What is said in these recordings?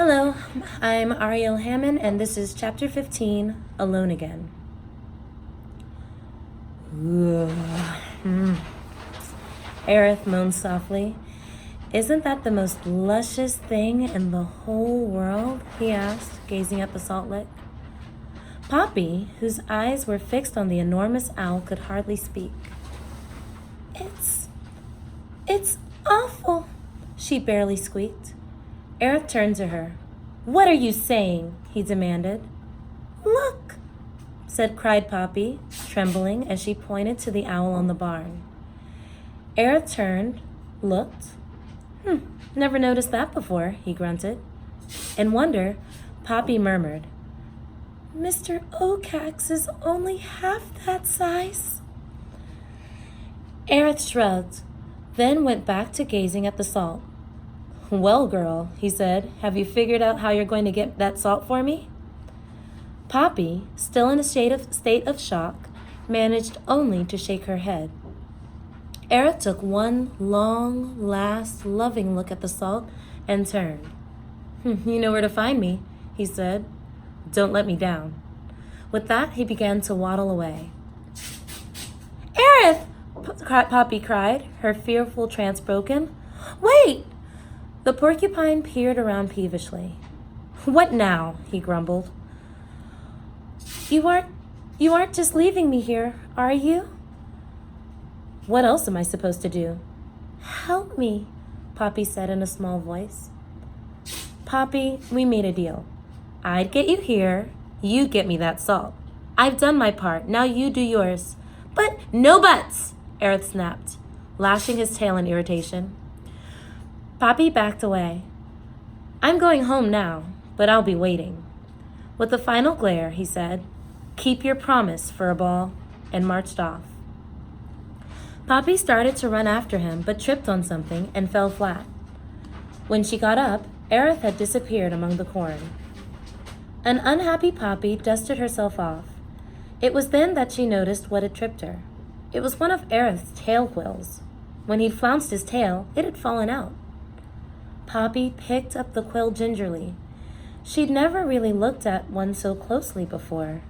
Hello, I'm Ariel Hammond, and this is Chapter 15, Alone Again. Aerith moaned softly. Isn't that the most luscious thing in the whole world? He asked, gazing at the salt lick. Poppy, whose eyes were fixed on the enormous owl, could hardly speak. It's awful, she barely squeaked. Aerith turned to her. What are you saying? He demanded. Look, cried Poppy, trembling as she pointed to the owl on the barn. Aerith turned, looked. Never noticed that before, he grunted. In wonder, Poppy murmured, Mr. Okax is only half that size. Aerith shrugged, then went back to gazing at the salt. Well, girl, he said, have you figured out how you're going to get that salt for me? Poppy, still in a state of shock, managed only to shake her head. Aerith took one long, last, loving look at the salt and turned. You know where to find me, he said. Don't let me down. With that, he began to waddle away. Aerith! Poppy cried, her fearful trance broken. Wait! The porcupine peered around peevishly. What now? He grumbled. You aren't just leaving me here, are you? What else am I supposed to do? Help me, Poppy said in a small voice. Poppy, we made a deal. I'd get you here, you get me that salt. I've done my part, now you do yours. But no buts, Aerith snapped, lashing his tail in irritation. Poppy backed away. I'm going home now, but I'll be waiting. With a final glare, he said, Keep your promise, Furball, and marched off. Poppy started to run after him, but tripped on something and fell flat. When she got up, Aerith had disappeared among the corn. An unhappy Poppy dusted herself off. It was then that she noticed what had tripped her. It was one of Aerith's tail quills. When he'd flounced his tail, it had fallen out. Poppy picked up the quill gingerly. She'd never really looked at one so closely before.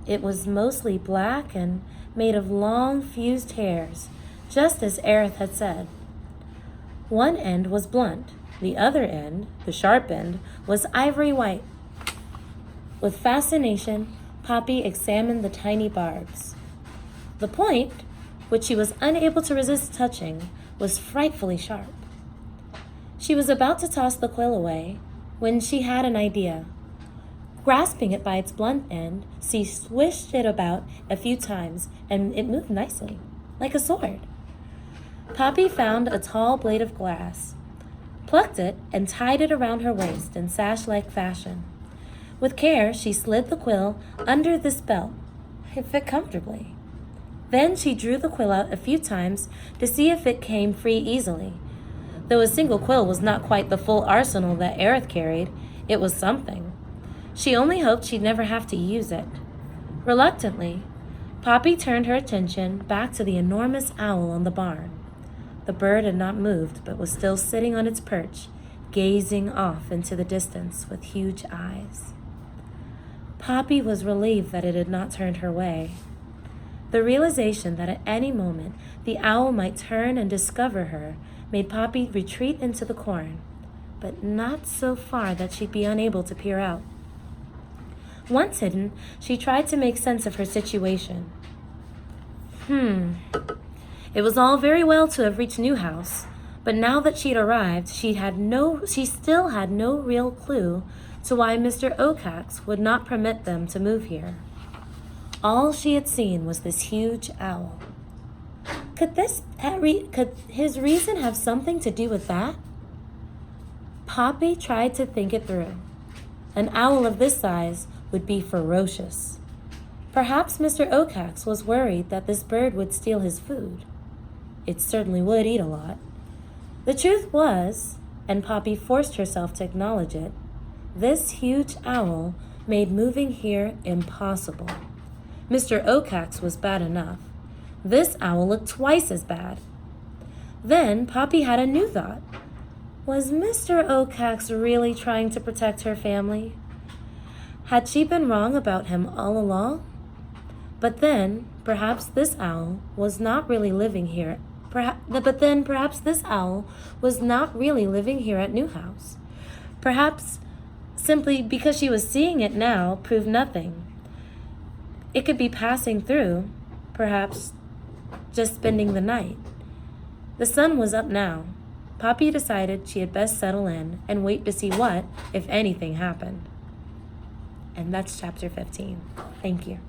It was mostly black and made of long fused hairs, just as Aerith had said. One end was blunt. The other end, the sharp end, was ivory white. With fascination, Poppy examined the tiny barbs. The point, which she was unable to resist touching, was frightfully sharp. She was about to toss the quill away when she had an idea. Grasping it by its blunt end, she swished it about a few times, and it moved nicely, like a sword. Poppy found a tall blade of glass, plucked it, and tied it around her waist in sash-like fashion. With care, she slid the quill under this belt. It fit comfortably. Then she drew the quill out a few times to see if it came free easily. Though a single quill was not quite the full arsenal that Aerith carried, it was something. She only hoped she'd never have to use it. Reluctantly, Poppy turned her attention back to the enormous owl on the barn. The bird had not moved, but was still sitting on its perch, gazing off into the distance with huge eyes. Poppy was relieved that it had not turned her way. The realization that at any moment the owl might turn and discover her made Poppy retreat into the corn, but not so far that she'd be unable to peer out. Once hidden, she tried to make sense of her situation. It was all very well to have reached Newhouse, but now that she'd arrived, she still had no real clue to why Mr. Okax would not permit them to move here. All she had seen was this huge owl. Could his reason have something to do with that? Poppy tried to think it through. An owl of this size would be ferocious. Perhaps Mr. Okax was worried that this bird would steal his food. It certainly would eat a lot. The truth was, and Poppy forced herself to acknowledge it, this huge owl made moving here impossible. Mr. Okax was bad enough. This owl looked twice as bad. Then Poppy had a new thought. Was Mr. Oacax really trying to protect her family? Had she been wrong about him all along? But then, perhaps this owl was not really living here. Perhaps this owl was not really living here at Newhouse. Perhaps simply because she was seeing it now proved nothing. It could be passing through, perhaps just spending the night. The sun was up now. Poppy decided she had best settle in and wait to see what, if anything, happened. And that's chapter 15. Thank you.